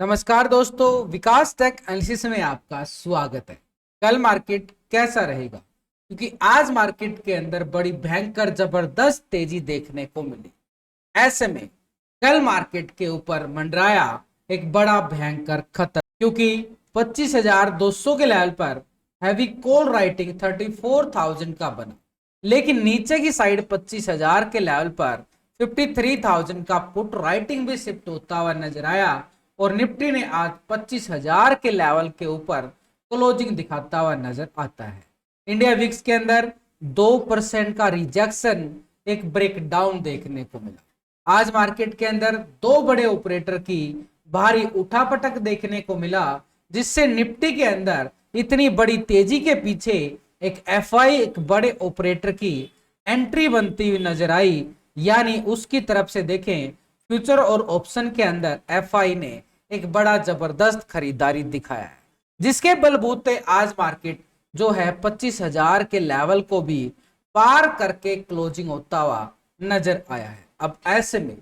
नमस्कार दोस्तों, विकास take analysis में आपका स्वागत है। कल मार्केट कैसा रहेगा? क्योंकि आज मार्केट के अंदर बड़ी भयंकर जबरदस्त तेजी देखने को मिली। ऐसे में कल मार्केट के ऊपर मंडराया एक बड़ा भयंकर खतरा, क्योंकि 25,200 के लेवल पर हैवी कॉल राइटिंग 34,000 का बना, लेकिन नीचे की साइड 25,000 के लेवल पर 53,000 का पुट राइटिंग भी शिफ्ट होता हुआ नजर आया और निफ्टी ने आज 25,000 के लेवल के ऊपर क्लोजिंग दिखाता हुआ नजर आता है। इंडिया विक्स के अंदर 2% का रिजेक्शन, एक ब्रेकडाउन देखने को मिला। आज मार्केट के अंदर दो बड़े ऑपरेटर की भारी उठापटक देखने को मिला, जिससे निफ्टी के अंदर इतनी बड़ी तेजी के पीछे एक एफआई, एक बड़े ऑपरेटर की एंट्री बनती हुई नजर आई। यानी उसकी तरफ से देखें, फ्यूचर और ऑप्शन के अंदर एफआई ने एक बड़ा जबरदस्त खरीदारी दिखाया है, जिसके बलबूते आज मार्केट जो है 25,000 के लेवल को भी पार करके क्लोजिंग होता हुआ नजर आया है। अब ऐसे में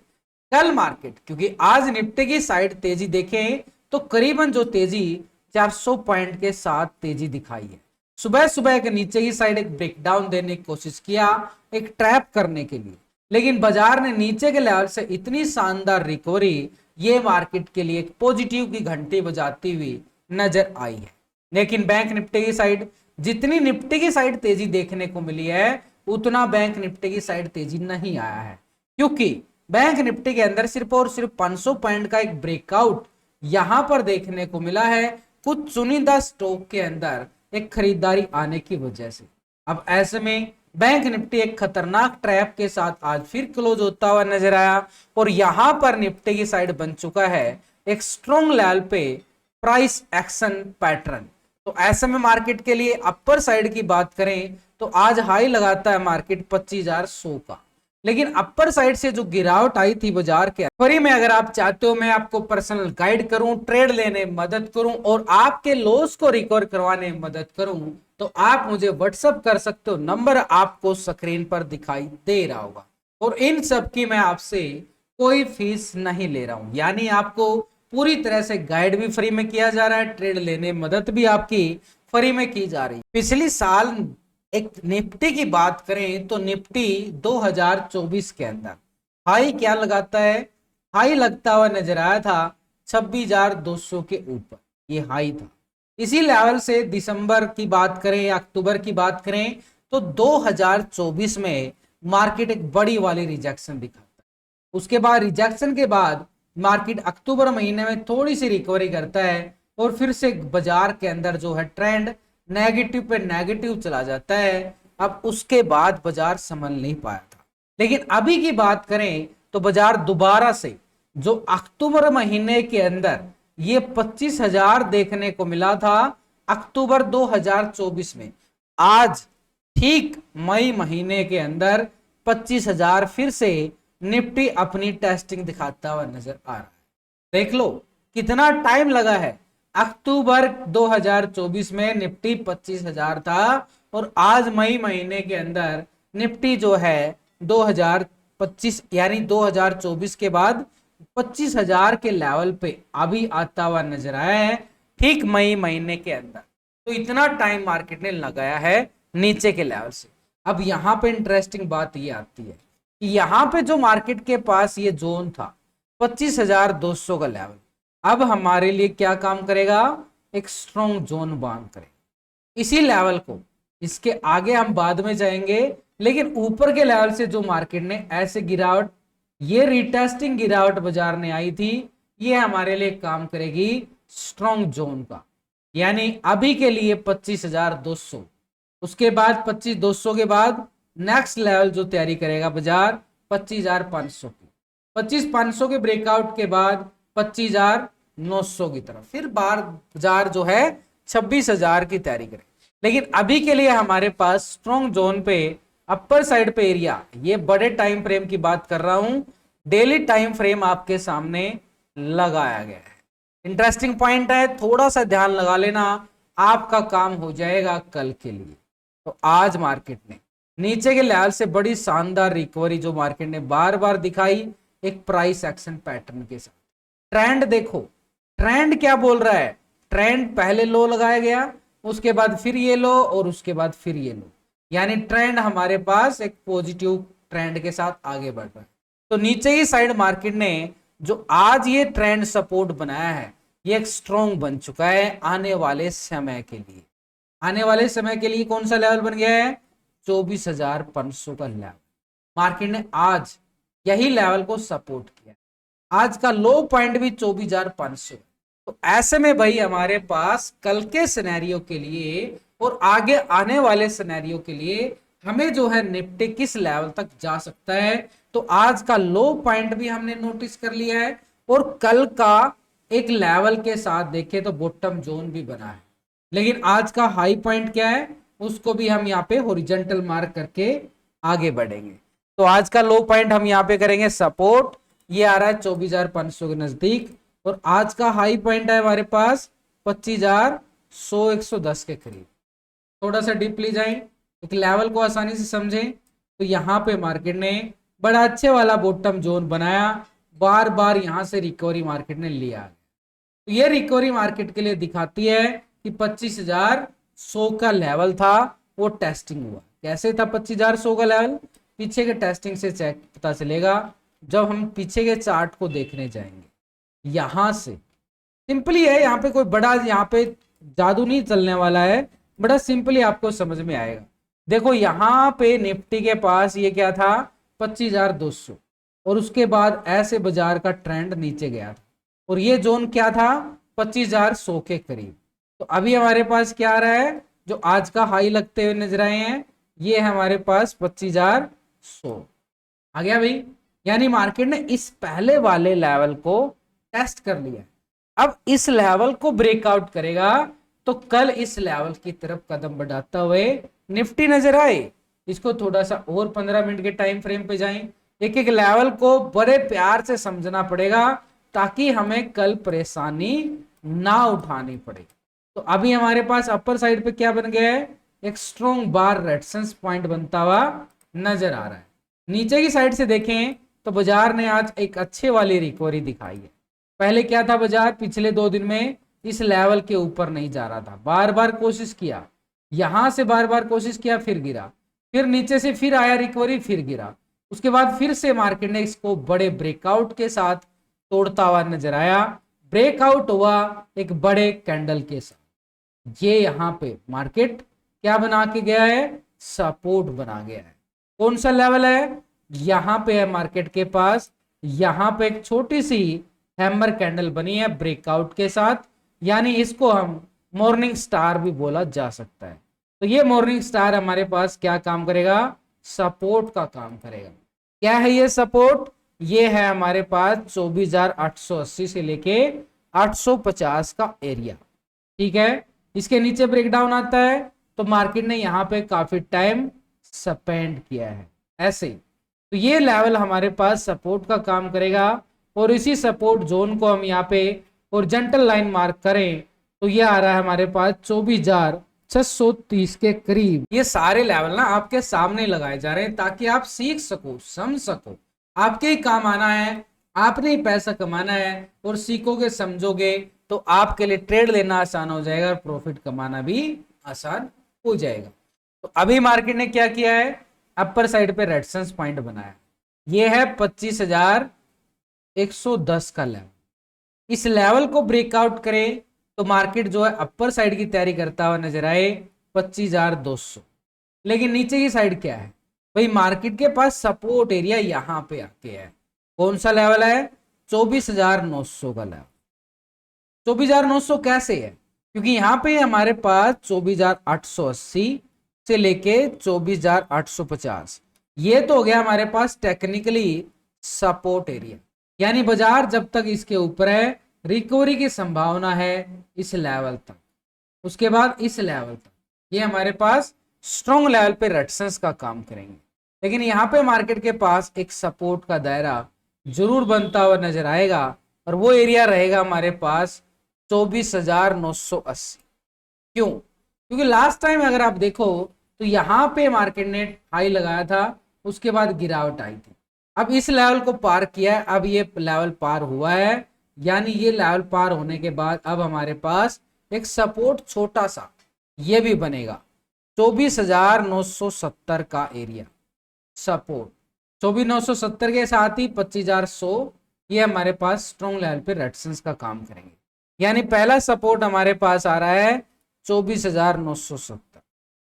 कल मार्केट, क्योंकि आज निफ्टी की साइड तेजी देखें तो करीबन जो तेजी 400 पॉइंट के साथ तेजी दिखाई है। सुबह सुबह के नीचे की साइड एक ब्रेकडाउन देने की कोशिश किया, एक ट्रैप करने के लिए, लेकिन बाजार ने नीचे के लेवल से इतनी शानदार रिकवरी, ये मार्केट के लिए एक पॉजिटिव की घंटी बजाती हुई नजर आई है। लेकिन बैंक निफ्टी की साइड, जितनी निफ्टी की साइड तेजी देखने को मिली है, उतना बैंक निफ्टी की साइड तेजी नहीं आया है, क्योंकि बैंक निफ्टी के अंदर सिर्फ और सिर्फ 500 पॉइंट का एक ब्रेकआउट यहां पर देखने को मिला है, कुछ चुनिंदा स्टॉक के अंदर एक खरीदारी आने की वजह से। अब ऐसे में बैंक निफ्टी एक खतरनाक ट्रैप के साथ आज फिर क्लोज होता हुआ नजर आया और यहां पर निफ्टी की साइड बन चुका है एक स्ट्रॉन्ग लेवल पे प्राइस एक्शन पैटर्न। तो ऐसे में मार्केट के लिए अपर साइड की बात करें तो आज हाई लगाता है मार्केट 25,100 का, लेकिन अपर साइड से जो गिरावट आई थी बाजार के फरी में, अगर आप चाहते हो मैं आपको पर्सनल गाइड करूं, ट्रेड लेने में मदद करूं और आपके लॉस को रिकवर करवाने में मदद करूं, तो आप मुझे व्हाट्सअप कर सकते हो। नंबर आपको स्क्रीन पर दिखाई दे रहा होगा और इन सब की मैं आपसे कोई फीस नहीं ले रहा हूं, यानी आपको पूरी तरह से गाइड भी फ्री में किया जा रहा है, ट्रेड लेने में मदद भी आपकी फ्री में की जा रही है। पिछली साल एक निफ्टी की बात करें तो निफ्टी 2024 के अंदर हाई क्या लगाता है? हाई लगता हुआ नजर आया था 26,200 के ऊपर, ये हाई था। इसी लेवल से दिसंबर की बात करें या अक्टूबर की बात करें तो 2024 में मार्केट एक बड़ी वाली रिजेक्शन दिखाता है। उसके बाद रिजेक्शन के बाद मार्केट अक्टूबर महीने में थोड़ी सी रिकवरी करता है और फिर से बाजार के अंदर जो है ट्रेंड नेगेटिव पे नेगेटिव चला जाता है। अब उसके बाद बाजार संभल नहीं पाया था, लेकिन अभी की बात करें तो बाजार दोबारा से जो अक्टूबर महीने के अंदर ये 25,000 देखने को मिला था अक्टूबर 2024 में, आज ठीक मई महीने के अंदर 25,000 फिर से निफ्टी अपनी टेस्टिंग दिखाता हुआ नजर आ रहा है। देख लो कितना टाइम लगा है। अक्टूबर 2024 में निफ्टी 25,000 था और आज मई महीने के अंदर निफ्टी जो है 2025 यानी 2024 के बाद 25,000 के लेवल पे अभी आता हुआ नजर आया है, ठीक मई महीने के अंदर। तो इतना टाइम मार्केट ने लगाया है नीचे के लेवल से। अब यहां पे इंटरेस्टिंग बात ये आती है कि यहां पे जो मार्केट के पास ये जोन था 25,200 का लेवल, अब हमारे लिए क्या काम करेगा? एक स्ट्रॉन्ग जोन बांध करेगा इसी लेवल को। इसके आगे हम बाद में जाएंगे, लेकिन ऊपर के लेवल से जो मार्केट ने ऐसे गिरावट, ये रिटेस्टिंग गिरावट बाजार ने आई थी, ये हमारे लिए काम करेगी स्ट्रॉन्ग जोन का। यानी अभी के लिए 25,200, उसके बाद 25,200 के बाद नेक्स्ट लेवल जो तैयारी करेगा बाजार 25,500 की, 25,500 के ब्रेकआउट के बाद 25,900 की तरफ, फिर बाजार जो है 26,000 की तैयारी करें। लेकिन अभी के लिए हमारे पास स्ट्रॉन्ग जोन पे अपर साइड पे एरिया, ये बड़े टाइम फ्रेम की बात कर रहा हूं, डेली टाइम फ्रेम आपके सामने लगाया गया है। इंटरेस्टिंग पॉइंट है, थोड़ा सा ध्यान लगा लेना, आपका काम हो जाएगा कल के लिए। तो आज मार्केट ने नीचे के लेवल से बड़ी शानदार रिकवरी जो मार्केट ने बार बार दिखाई, एक प्राइस एक्शन पैटर्न के साथ। ट्रेंड देखो, ट्रेंड क्या बोल रहा है, ट्रेंड पहले लो लगाया गया, उसके बाद फिर ये लो और उसके बाद फिर ये लो, यानी ट्रेंड हमारे पास एक पॉजिटिव ट्रेंड के साथ आगे बढ़ रहा है। तो नीचे ही साइड मार्केट ने जो आज ये ट्रेंड सपोर्ट बनाया है, ये एक स्ट्रॉन्ग बन चुका है आने वाले समय के लिए। आने वाले समय के लिए कौन सा लेवल बन गया है, 24,500 का लेवल। मार्केट ने आज यही लेवल को सपोर्ट किया। आज का लो पॉइंट भी 24,500। तो ऐसे में भाई हमारे पास कल के सिनेरियो के लिए और आगे आने वाले सिनेरियो के लिए हमें जो है निफ्टी किस लेवल तक जा सकता है, तो आज का लो पॉइंट भी हमने नोटिस कर लिया है और कल का एक लेवल के साथ देखें तो बॉटम जोन भी बना है। लेकिन आज का हाई पॉइंट क्या है, उसको भी हम यहाँ पे हॉरिजॉन्टल मार्क करके आगे बढ़ेंगे। तो आज का लो पॉइंट हम यहाँ पे करेंगे सपोर्ट, ये आ रहा है 24,500 के नजदीक, और आज का हाई पॉइंट है हमारे पास 25,100 110 के करीब। थोड़ा सा डीपली जाएं, एक लेवल को आसानी से समझें, तो यहाँ पे मार्केट ने बड़ा अच्छे वाला बॉटम जोन बनाया, बार बार यहाँ से रिकवरी मार्केट ने लिया। तो ये रिकवरी मार्केट के लिए दिखाती है कि 25,100 का लेवल था वो टेस्टिंग हुआ। कैसे था 25,100 का लेवल, पीछे के टेस्टिंग से चेक पता चलेगा जब हम पीछे के चार्ट को देखने जाएंगे। यहां से सिंपली है, यहाँ पे कोई बड़ा यहाँ पे जादू नहीं चलने वाला है, बड़ा सिंपली आपको समझ में आएगा। देखो यहाँ पे निफ्टी के पास ये क्या था 25,200, और उसके बाद ऐसे बाजार का ट्रेंड नीचे गया था और ये जोन क्या था 25,100 के करीब। तो अभी हमारे पास क्या आ रहा है, जो आज का हाई लगते हुए नजर आए हैं, ये है हमारे पास 25,100 आ गया भाई। यानी मार्केट ने इस पहले वाले लेवल को टेस्ट कर लिया। अब इस लेवल को ब्रेकआउट करेगा तो कल इस लेवल की तरफ कदम बढ़ाता हुए निफ्टी नजर आए। इसको थोड़ा सा और 15 मिनट के टाइम फ्रेम पे जाएं, एक एक लेवल को बड़े प्यार से समझना पड़ेगा ताकि हमें कल परेशानी ना उठानी पड़े। तो अभी हमारे पास अपर साइड पे क्या बन गया है, एक स्ट्रॉन्ग बार रेजिस्टेंस पॉइंट बनता हुआ नजर आ रहा है। नीचे की साइड से देखें तो बाजार ने आज एक अच्छे वाली रिकवरी दिखाई है। पहले क्या था, बाजार पिछले 2 दिन में इस लेवल के ऊपर नहीं जा रहा था, बार बार कोशिश किया, यहां से बार बार कोशिश किया, फिर गिरा, फिर नीचे से फिर आया रिकवरी, फिर गिरा, उसके बाद फिर से मार्केट ने इसको बड़े ब्रेकआउट के साथ तोड़ता हुआ नजर आया। ब्रेकआउट हुआ एक बड़े कैंडल के साथ। ये यहां पे मार्केट क्या बना के गया है, सपोर्ट बना गया है। कौन सा लेवल है, यहां पे है मार्केट के पास, यहां पे एक छोटी सी हैमर कैंडल बनी है ब्रेकआउट के साथ, यानी इसको हम मॉर्निंग स्टार भी बोला जा सकता है। तो ये मॉर्निंग स्टार हमारे पास क्या काम करेगा, सपोर्ट का काम करेगा। क्या है ये सपोर्ट, ये है हमारे पास 24,880 से लेके 850 का एरिया। ठीक है, इसके नीचे ब्रेकडाउन आता है तो मार्केट ने यहाँ पे काफी टाइम स्पेंड किया है ऐसे। तो ये लेवल हमारे पास सपोर्ट का काम करेगा और इसी सपोर्ट जोन को हम यहाँ पे हॉरिजॉन्टल लाइन मार्क करें तो ये आ रहा है हमारे पास 24,630 के करीब। ये सारे लेवल ना आपके सामने लगाए जा रहे हैं ताकि आप सीख सको, समझ सको, आपके ही काम आना है, आपने ही पैसा कमाना है, और सीखोगे समझोगे तो आपके लिए ट्रेड लेना आसान हो जाएगा और प्रॉफिट कमाना भी आसान हो जाएगा। तो अभी मार्केट ने क्या किया है, अपर साइड पे रेजिस्टेंस पॉइंट बनाया, ये है 25,110 का लेवल। इस लेवल को ब्रेकआउट करे तो मार्केट जो है अपर साइड की तैयारी करता हुआ नजर आए 25,200। लेकिन नीचे की साइड क्या है भाई, मार्केट के पास सपोर्ट एरिया यहां पे आके है। कौन सा लेवल है, 24,900 का लेवल। 24,900 कैसे है, क्योंकि यहाँ पे हमारे पास 24,880 से लेके 24,850, ये तो हो गया हमारे पास टेक्निकली सपोर्ट एरिया। यानी बाजार जब तक इसके ऊपर है रिकवरी की संभावना है इस लेवल तक, उसके बाद इस लेवल तक, ये हमारे पास स्ट्रॉन्ग लेवल पे रेजिस्टेंस का काम करेंगे। लेकिन यहाँ पे मार्केट के पास एक सपोर्ट का दायरा जरूर बनता हुआ नजर आएगा और वो एरिया रहेगा हमारे पास 24,980। क्यों, क्योंकि लास्ट टाइम अगर आप देखो तो यहाँ पे मार्केट ने हाई लगाया था, उसके बाद गिरावट आई थी। अब इस लेवल को पार किया है, अब ये लेवल पार हुआ है यानी ये लेवल पार होने के बाद अब हमारे पास एक सपोर्ट छोटा सा ये भी बनेगा 24,970 का एरिया सपोर्ट। 24,970 के साथ ही 25,100 ये हमारे पास स्ट्रॉन्ग लेवल पे रेजिस्टेंस का काम करेंगे। यानी पहला सपोर्ट हमारे पास आ रहा है 24,970।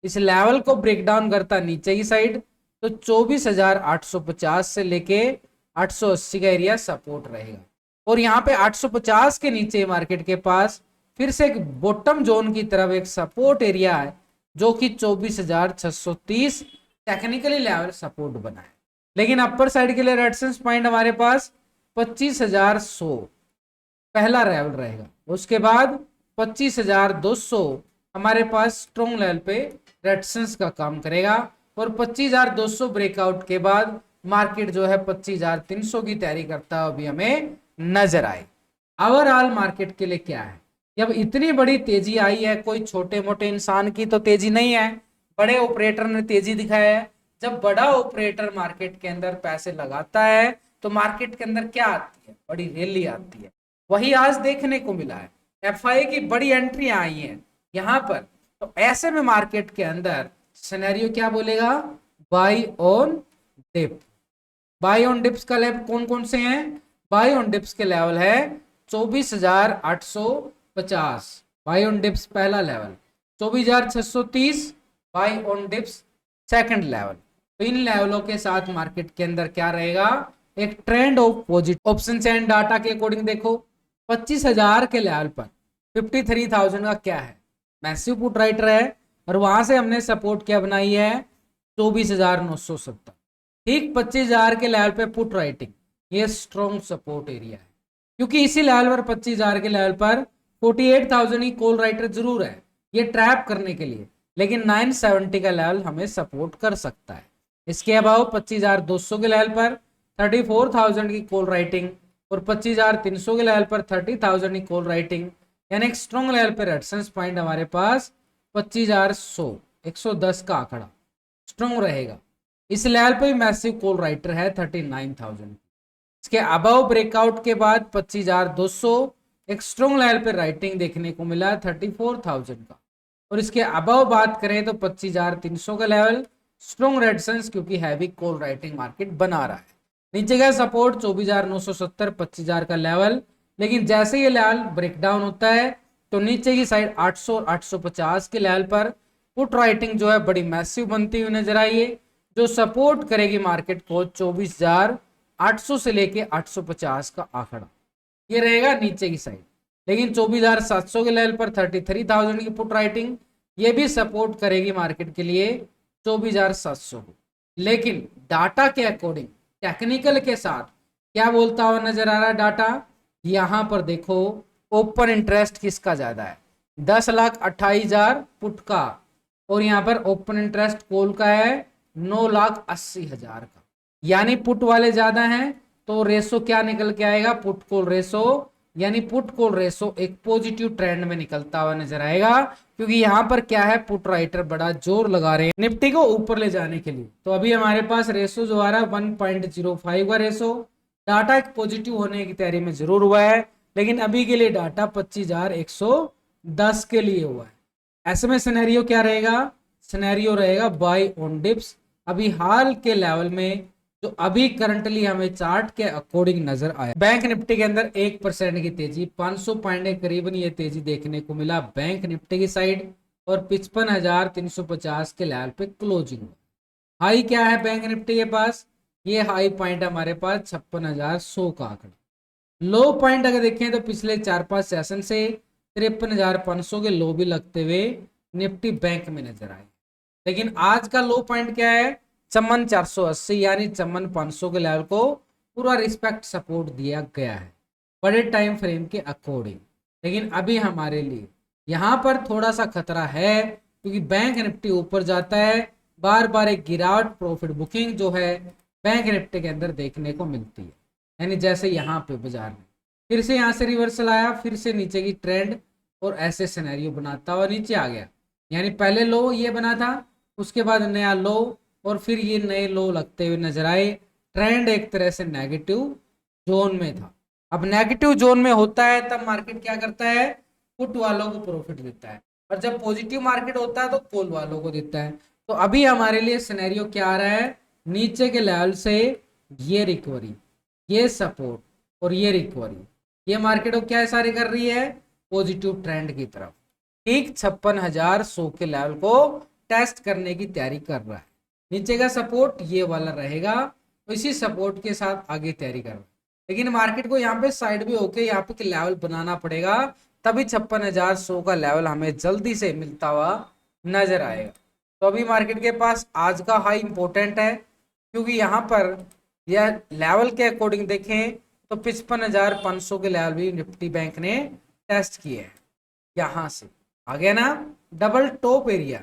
इस लेवल को ब्रेक डाउन करता नीचे की साइड तो 24,850 से लेके 880 का एरिया सपोर्ट रहेगा। और यहाँ पे 850 के नीचे मार्केट के पास फिर से एक बॉटम जोन की तरफ एक सपोर्ट एरिया है जो कि 24,630 टेक्निकली लेवल सपोर्ट बना है। लेकिन अपर साइड के लिए रेजिस्टेंस पॉइंट हमारे पास 25,100 पहला लेवल रहेगा। उसके बाद 25,200 हमारे पास स्ट्रॉन्ग लेवल पे रेजिस्टेंस का काम करेगा और 25,200 ब्रेकआउट के बाद मार्केट जो है 25,300 की तैयारी करता हुआ भी हमें नजर आए। ओवरऑल मार्केट के लिए क्या है, जब इतनी बड़ी तेजी आई है, कोई छोटे मोटे इंसान की तो तेजी नहीं है, बड़े ऑपरेटर ने तेजी दिखाया है। जब बड़ा ऑपरेटर मार्केट के अंदर पैसे लगाता है तो मार्केट के अंदर क्या आती है, बड़ी रैली आती है। वही आज देखने को मिला है, एफआई की बड़ी एंट्री आई है यहाँ पर। तो ऐसे में मार्केट के अंदर सिनेरियो क्या बोलेगा, buy on dip. Buy on dips का लेवल कौन कौन से हैं, बाई ऑन डिप्स के लेवल है 24,850 बाई ऑन डिप्स पहला level, 24,630 buy on dips second level. तो इन लेवलों के साथ मार्केट के अंदर क्या रहेगा, एक trend of positive. Option and data के अकॉर्डिंग देखो 25,000 के लेवल पर 53,000 का क्या है, मैसिव पुट राइटर है और वहां से हमने सपोर्ट क्या बनाई है 24,970। ठीक 25,000 के लेवल पे पुट राइटिंग ये स्ट्रॉन्ग सपोर्ट एरिया है, क्योंकि इसी लेवल पर 25,000 के लेवल पर 48,000 ही कॉल राइटर जरूर है ये ट्रैप करने के लिए, लेकिन 970 का लेवल हमें सपोर्ट कर सकता है। इसके अलावा 25,200 के लेवल पर 34,000 की कॉल राइटिंग और 25,300 के लेवल पर 30,000 की कॉल राइटिंग, यानी एक स्ट्रॉन्ग लेवल पर रेजिस्टेंस पॉइंट हमारे पास 25,100 110 का आंकड़ा स्ट्रॉन्ग रहेगा। इस लेवल पे मैसिव कॉल राइटर है 39,000। इसके अबव ब्रेकआउट के बाद 25,200 एक स्ट्रॉन्ग लेवल पे राइटिंग देखने को मिला 34,000 का। और इसके अबव बात करें तो 25,300 का लेवल स्ट्रॉन्ग रेजिस्टेंस, क्योंकि हैवी कॉल राइटिंग मार्केट बना रहा है। नीचे का सपोर्ट 24,970 25,000 का लेवल, लेकिन जैसे ये लेवल ब्रेकडाउन होता है तो नीचे की साइड 800 और 850 के लेवल पर पुट राइटिंग जो है बड़ी मैसिव बनती हुई नजर आई है, जो सपोर्ट करेगी मार्केट को 24,800 से लेके 850 का आंकड़ा ये रहेगा नीचे की साइड। लेकिन 24,700 के लेवल पर 33,000 की पुट राइटिंग ये भी सपोर्ट करेगी मार्केट के लिए 24,700 को। लेकिन डाटा के अकॉर्डिंग टेक्निकल के साथ क्या बोलता हुआ नजर आ रहा है डाटा, यहां पर देखो ओपन इंटरेस्ट किसका ज्यादा है, 10,28,000 पुट का, और यहाँ पर ओपन इंटरेस्ट कॉल का है 9,80,000 का, यानी पुट वाले ज्यादा हैं। तो रेशो क्या निकल के आएगा, पुट कॉल रेशो, यानी पुट कॉल रेशो एक पॉजिटिव ट्रेंड में निकलता हुआ नजर आएगा, क्योंकि यहाँ पर क्या है पुट राइटर बड़ा जोर लगा रहे हैं निफ्टी को ऊपर ले जाने के लिए। तो अभी हमारे पास रेशो जो आ रहा है 1.05 का रेशो, डाटा एक पॉजिटिव होने की तैयारी में जरूर हुआ है, लेकिन अभी के लिए डाटा 25,110 के लिए हुआ है। ऐसे में सिनेरियो क्या रहेगा, सिनेरियो रहेगा बाय ऑन डिप्स। अभी हाल के लेवल में जो अभी करंटली हमें चार्ट के अकॉर्डिंग नजर आया, बैंक निफ्टी के अंदर 1% की तेजी, 500 पॉइंट के करीबन ये तेजी देखने को मिला बैंक निफ्टी की साइड, और 55,350 के लेवल पे क्लोजिंग हुआ। हाई क्या है बैंक निफ्टी के पास, ये हाई पॉइंट हमारे पास 56,100 का आंकड़ा। लो पॉइंट अगर देखें तो पिछले 4-5 सेशन से 53,500 के लो भी लगते हुए निफ्टी बैंक में नजर आए। लेकिन आज का लो पॉइंट क्या है 54,480, यानी 54,500 के लेवल को पूरा रिस्पेक्ट सपोर्ट दिया गया है बड़े टाइम फ्रेम के अकॉर्डिंग। लेकिन अभी हमारे लिए यहाँ पर थोड़ा सा खतरा है, क्योंकि बैंक निफ्टी ऊपर जाता है बार बार एक गिरावट प्रॉफिट बुकिंग जो है बैंक निफ्टी के अंदर देखने को मिलती है। यानी जैसे यहाँ पे बाजार में फिर से यहाँ से रिवर्सल आया, फिर से नीचे की ट्रेंड और ऐसे सिनेरियो बनाता हुआ नीचे आ गया, यानी पहले लो ये बना था, उसके बाद नया लो, और फिर ये नए लो लगते हुए नजर आए। ट्रेंड एक तरह से नेगेटिव जोन में था, अब नेगेटिव जोन में होता है तब मार्केट क्या करता है, पुट वालों को प्रॉफिट देता है, और जब पॉजिटिव मार्केट होता है तो कॉल वालों को देता है। तो अभी हमारे लिए सिनेरियो क्या आ रहा है, नीचे के लेवल से ये रिकवरी, ये सपोर्ट और ये रिकवरी, ये मार्केट को क्या इशारे कर रही है, पॉजिटिव ट्रेंड की तरफ। ठीक 56,100 के लेवल को टेस्ट करने की तैयारी कर रहा है। नीचे का सपोर्ट ये वाला रहेगा, तो इसी सपोर्ट के साथ आगे तैयारी कर रहा है। लेकिन मार्केट को यहाँ पे साइड भी होके यहाँ पे लेवल बनाना पड़ेगा, तभी 56,100 का लेवल हमें जल्दी से मिलता हुआ नजर आएगा। तो अभी मार्केट के पास आज का हाई इंपॉर्टेंट है, क्योंकि यहाँ पर यह लेवल के अकॉर्डिंग देखें तो 55,500 के लेवल भी निफ्टी बैंक ने टेस्ट किए हैं। यहां से आ गया ना double top area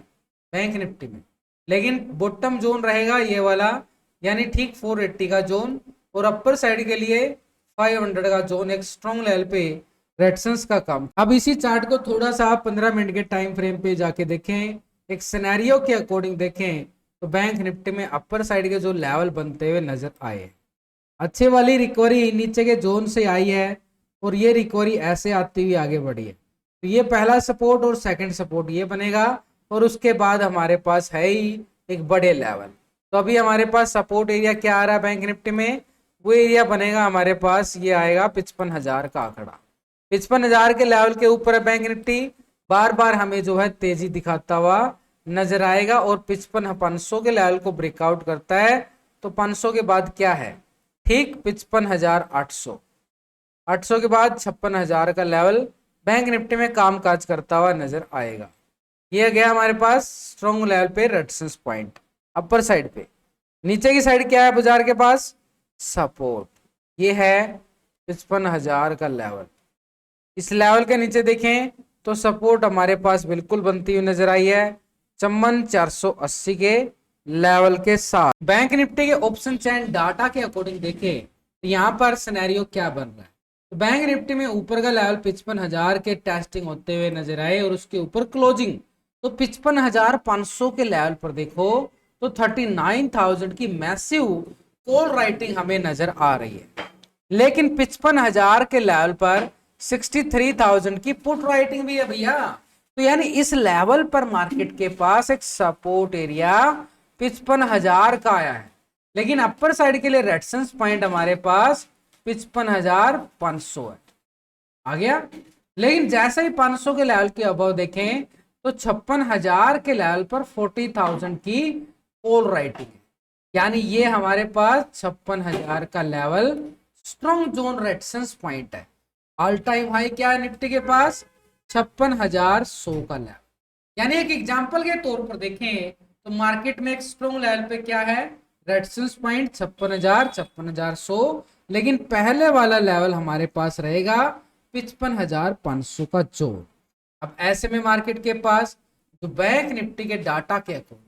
bank Nifty में, लेकिन बॉटम जोन रहेगा ये वाला, यानी ठीक 480 का जोन, और अपर साइड के लिए 500 का जोन, एक स्ट्रॉन्ग लेवल पे रेजिस्टेंस का काम। अब इसी चार्ट को थोड़ा सा 15 मिनट के टाइम फ्रेम पे जाके देखें, एक सिनेरियो के अकॉर्डिंग देखें, तो बैंक निफ्टी में अपर साइड के जो लेवल बनते हुए नजर आए, अच्छे वाली रिकवरी नीचे के जोन से आई है, और ये रिकवरी ऐसे आती हुई आगे बढ़ी है। तो ये पहला सपोर्ट और सेकंड सपोर्ट ये बनेगा, और उसके बाद हमारे पास है ही एक बड़े लेवल। तो अभी हमारे पास सपोर्ट एरिया क्या आ रहा है बैंक निफ्टी में, वो एरिया बनेगा हमारे पास, ये आएगा 55,000 का आंकड़ा। 55,000 के लेवल के ऊपर है बैंक निफ्टी, बार बार हमें जो है तेजी दिखाता हुआ नजर आएगा, और 55,500 के लेवल को ब्रेकआउट करता है तो 500 के बाद क्या है, ठीक 55,800, 800 के बाद 56,000 का लेवल बैंक निफ्टी में कामकाज करता हुआ नजर आएगा। ये गया हमारे पास स्ट्रॉन्ग लेवल पे रेजिस्टेंस पॉइंट अपर साइड पे। नीचे की साइड क्या है बाजार के पास, सपोर्ट, ये है 55,000 का लेवल। इस लेवल के नीचे देखें तो सपोर्ट हमारे पास बिल्कुल बनती हुई नजर आई है 5480 के लेवल के साथ। बैंक निफ्टी के ऑप्शन चैन डाटा के अकॉर्डिंग देखें तो यहाँ पर सिनेरियो क्या बन रहा है, तो बैंक निफ्टी में ऊपर का लेवल 55,000 के टेस्टिंग होते हुए नजर आए, और उसके ऊपर क्लोजिंग तो 55,500 के लेवल पर देखो तो 39,000 की मैसिव कॉल राइटिंग हमें नजर आ रही है। लेकिन 55,000 के लेवल पर 63,000 की पुट राइटिंग भी है भैया। तो यानी इस लेवल पर मार्केट के पास एक सपोर्ट एरिया 55,000 का आया है, लेकिन अपर साइड के लिए रेजिस्टेंस पॉइंट हमारे पास 55,500 है, आ गया। लेकिन जैसे ही 500 के लेवल के अबव देखें तो 56,000 के लेवल पर 40,000 की कॉल राइटिंग है, यानी ये हमारे पास 56,000 का level strong zone resistance point है। ऑल टाइम हाई क्या है निफ्टी के पास, 56,100 का लेवल। यानी एक एग्जांपल के तौर पर देखें तो मार्केट में एक स्ट्रॉन्ग लेवल पे क्या है, रेजिस्टेंस पॉइंट 56,000 56,100, लेकिन पहले वाला लेवल हमारे पास रहेगा 55,500 का जोन। अब ऐसे में मार्केट के पास जो बैंक निफ्टी के डाटा के अकॉर्डिंग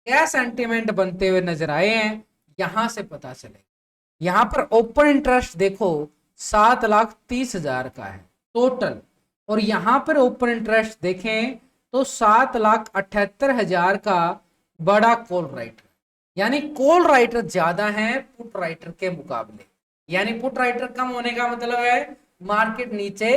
क्या सेंटीमेंट बनते हुए नजर आए हैं, यहां से पता चलेगा। यहां पर ओपन इंटरेस्ट देखो 7,30,000 का है टोटल, और यहां पर ओपन इंटरेस्ट देखें तो 7,78,000 का बड़ा कॉल राइटर, यानी कॉल राइटर ज्यादा है पुट राइटर के मुकाबले। यानी पुट राइटर कम होने का मतलब है मार्केट नीचे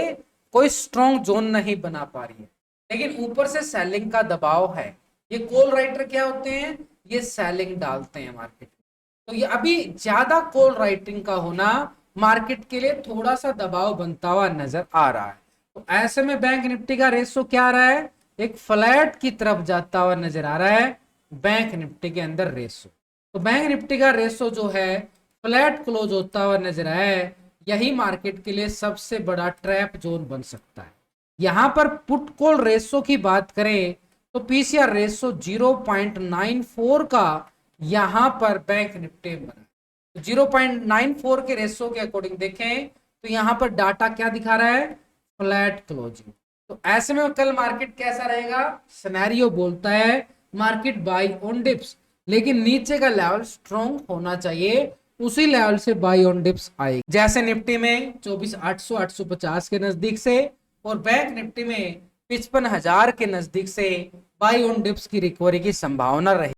कोई स्ट्रॉन्ग जोन नहीं बना पा रही है, लेकिन ऊपर से सेलिंग का दबाव है। ये कॉल राइटर क्या होते हैं, ये सेलिंग डालते हैं मार्केट में। तो ये अभी ज्यादा कॉल राइटिंग का होना मार्केट के लिए थोड़ा सा दबाव बनता हुआ नजर आ रहा है। तो ऐसे में बैंक निफ्टी का रेशो क्या आ रहा है, एक फ्लैट की तरफ जाता हुआ नजर आ रहा है बैंक निफ्टी के अंदर रेशो। तो बैंक निफ्टी का रेशो जो है फ्लैट क्लोज होता हुआ नजर आया है, यही मार्केट के लिए सबसे बड़ा ट्रैप जोन बन सकता है। यहां पर पुट कॉल रेशो की बात करें तो पीसीआर रेशो 0.94 का यहां पर बैंक निफ्टी में बना। 0.94 के रेशो के अकॉर्डिंग देखें तो यहां पर डाटा क्या दिखा रहा है, फ्लैट क्लोजिंग। तो ऐसे में कल मार्केट कैसा रहेगा, सिनेरियो बोलता है मार्केट बाई ऑन डिप्स, लेकिन नीचे का लेवल स्ट्रॉन्ग होना चाहिए, उसी लेवल से बाई ऑन डिप्स आएगी। जैसे निफ्टी में 24,800 850 के नजदीक से, और बैंक निफ्टी में 55,000 के नजदीक से बाई ऑन डिप्स की रिकवरी की संभावना रही।